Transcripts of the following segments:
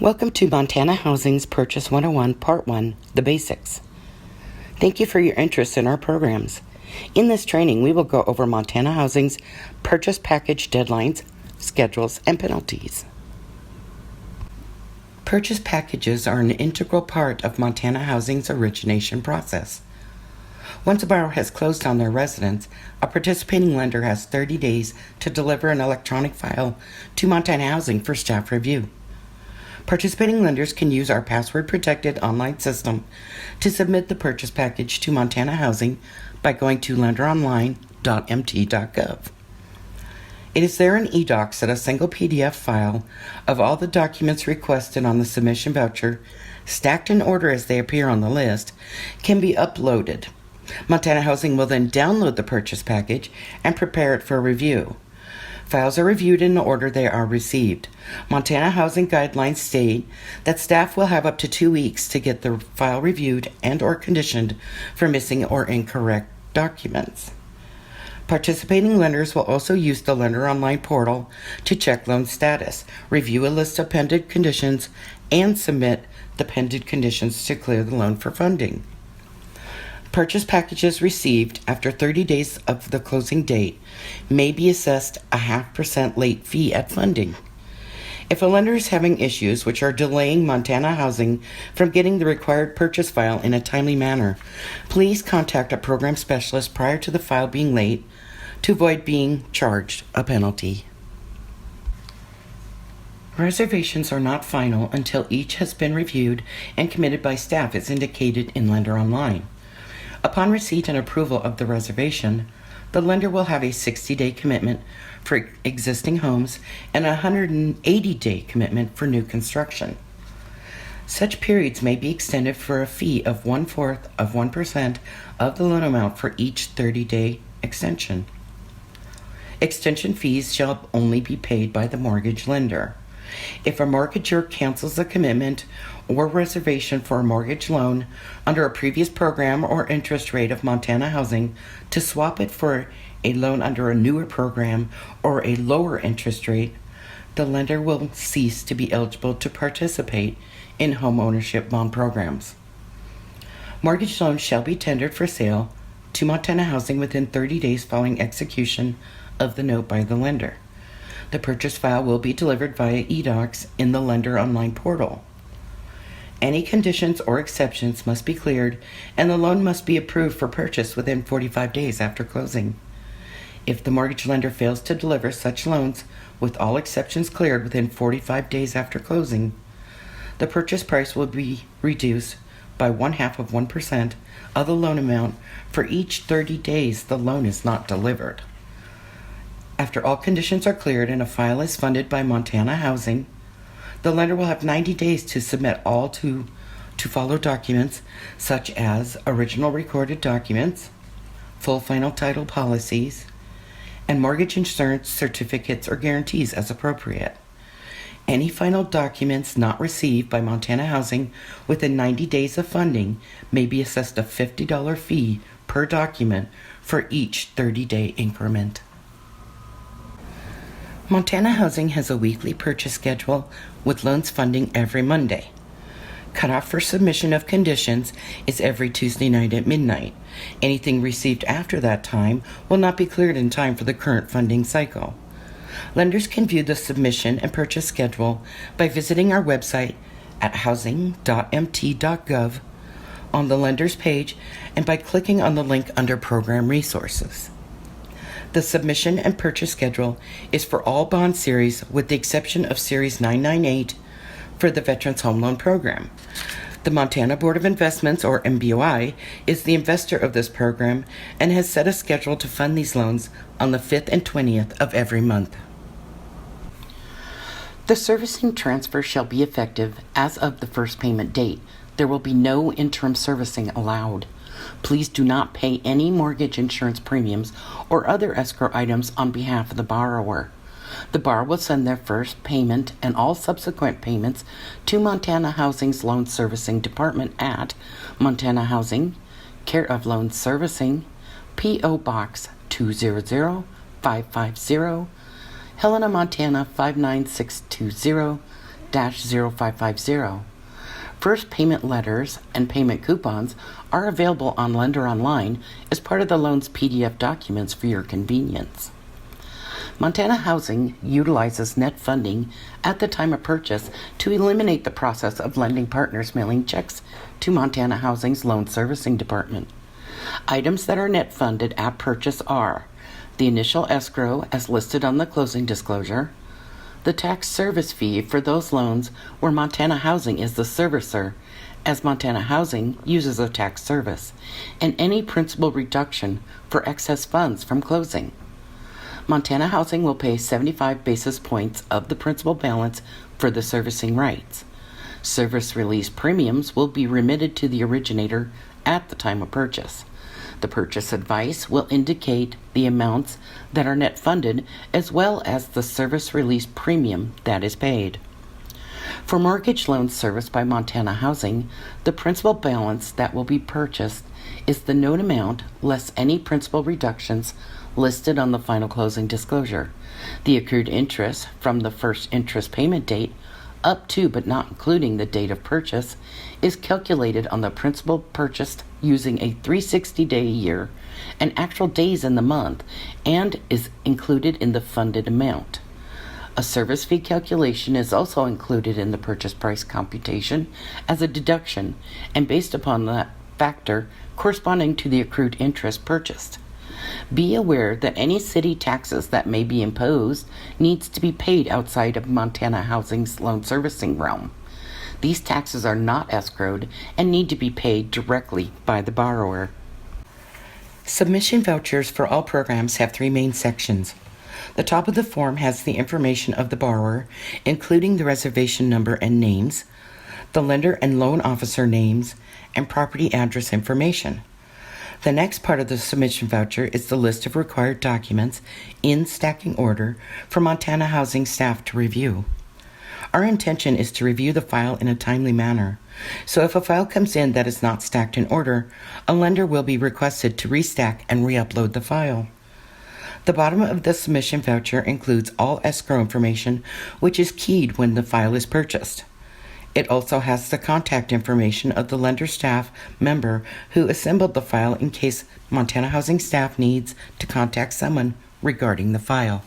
Welcome to Montana Housing's Purchase 101, Part 1, The Basics. Thank you for your interest in our programs. In this training, we will go over Montana Housing's purchase package deadlines, schedules, and penalties. Purchase packages are an integral part of Montana Housing's origination process. Once a borrower has closed on their residence, a participating lender has 30 days to deliver an electronic file to Montana Housing for staff review. Participating lenders can use our password-protected online system to submit the purchase package to Montana Housing by going to lenderonline.mt.gov. It is there in eDocs that a single PDF file of all the documents requested on the submission voucher, stacked in order as they appear on the list, can be uploaded. Montana Housing will then download the purchase package and prepare it for review. Files are reviewed in the order they are received. Montana Housing guidelines state that staff will have up to 2 weeks to get the file reviewed and/or conditioned for missing or incorrect documents. Participating lenders will also use the Lender Online portal to check loan status, review a list of pending conditions, and submit the pending conditions to clear the loan for funding. Purchase packages received after 30 days of the closing date may be assessed a 0.5% late fee at funding. If a lender is having issues which are delaying Montana Housing from getting the required purchase file in a timely manner, please contact a program specialist prior to the file being late to avoid being charged a penalty. Reservations are not final until each has been reviewed and committed by staff as indicated in Lender Online. Upon receipt and approval of the reservation, the lender will have a 60-day commitment for existing homes and a 180-day commitment for new construction. Such periods may be extended for a fee of 1/4 of 1% of the loan amount for each 30-day extension. Extension fees shall only be paid by the mortgage lender. If a mortgagor cancels a commitment or reservation for a mortgage loan under a previous program or interest rate of Montana Housing to swap it for a loan under a newer program or a lower interest rate, the lender will cease to be eligible to participate in home ownership bond programs. Mortgage loans shall be tendered for sale to Montana Housing within 30 days following execution of the note by the lender. The purchase file will be delivered via eDocs in the Lender Online portal. Any conditions or exceptions must be cleared, and the loan must be approved for purchase within 45 days after closing. If the mortgage lender fails to deliver such loans with all exceptions cleared within 45 days after closing, the purchase price will be reduced by 1/2 of 1% of the loan amount for each 30 days the loan is not delivered. After all conditions are cleared and a file is funded by Montana Housing, the lender will have 90 days to submit all to follow documents such as original recorded documents, full final title policies, and mortgage insurance certificates or guarantees as appropriate. Any final documents not received by Montana Housing within 90 days of funding may be assessed a $50 fee per document for each 30-day increment. Montana Housing has a weekly purchase schedule with loans funding every Monday. Cutoff for submission of conditions is every Tuesday night at midnight. Anything received after that time will not be cleared in time for the current funding cycle. Lenders can view the submission and purchase schedule by visiting our website at housing.mt.gov on the Lenders page and by clicking on the link under Program Resources. The submission and purchase schedule is for all bond series with the exception of Series 998 for the Veterans Home Loan Program. The Montana Board of Investments, or MBOI, is the investor of this program and has set a schedule to fund these loans on the 5th and 20th of every month. The servicing transfer shall be effective as of the first payment date. There will be no interim servicing allowed. Please do not pay any mortgage insurance premiums or other escrow items on behalf of the borrower. The borrower will send their first payment and all subsequent payments to Montana Housing's Loan Servicing Department at Montana Housing, care of Loan Servicing, P.O. Box 200550, Helena, Montana 59620, 0550. First payment letters and payment coupons are available on Lender Online as part of the loan's PDF documents for your convenience. Montana Housing utilizes net funding at the time of purchase to eliminate the process of lending partners mailing checks to Montana Housing's loan servicing department. Items that are net funded at purchase are the initial escrow as listed on the closing disclosure, the tax service fee for those loans where Montana Housing is the servicer, as Montana Housing uses a tax service, and any principal reduction for excess funds from closing. Montana Housing will pay 75 basis points of the principal balance for the servicing rights. Service release premiums will be remitted to the originator at the time of purchase. The purchase advice will indicate the amounts that are net funded as well as the service release premium that is paid. For mortgage loans serviced by Montana Housing, the principal balance that will be purchased is the note amount less any principal reductions listed on the final closing disclosure. The accrued interest from the first interest payment date up to but not including the date of purchase is calculated on the principal purchased using a 360-day year and actual days in the month and is included in the funded amount. A service fee calculation is also included in the purchase price computation as a deduction and based upon that factor corresponding to the accrued interest purchased. Be aware that any city taxes that may be imposed needs to be paid outside of Montana Housing's loan servicing realm. These taxes are not escrowed and need to be paid directly by the borrower. Submission vouchers for all programs have three main sections. The top of the form has the information of the borrower, including the reservation number and names, the lender and loan officer names, and property address information. The next part of the submission voucher is the list of required documents in stacking order for Montana Housing staff to review. Our intention is to review the file in a timely manner, so if a file comes in that is not stacked in order, a lender will be requested to restack and re-upload the file. The bottom of the submission voucher includes all escrow information, which is keyed when the file is purchased. It also has the contact information of the lender staff member who assembled the file in case Montana Housing staff needs to contact someone regarding the file.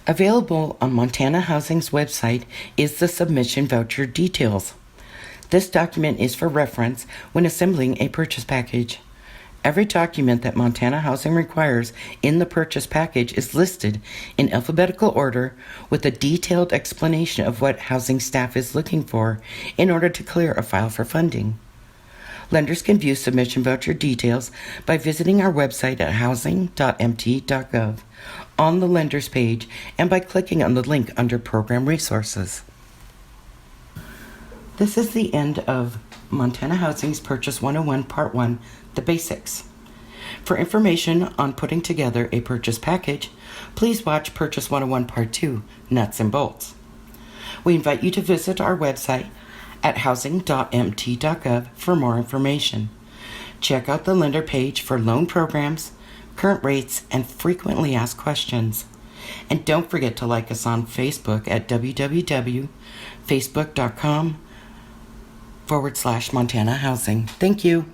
Available on Montana Housing's website is the submission voucher details. This document is for reference when assembling a purchase package. Every document that Montana Housing requires in the purchase package is listed in alphabetical order with a detailed explanation of what housing staff is looking for in order to clear a file for funding. Lenders can view submission voucher details by visiting our website at housing.mt.gov on the Lenders page and by clicking on the link under Program Resources. This is the end of Montana Housing's Purchase 101 Part 1, The Basics. For information on putting together a purchase package, please watch Purchase 101 Part 2, Nuts and Bolts. We invite you to visit our website at housing.mt.gov for more information. Check out the lender page for loan programs, current rates, and frequently asked questions. And don't forget to like us on Facebook at www.facebook.com/Montana Housing. Thank you.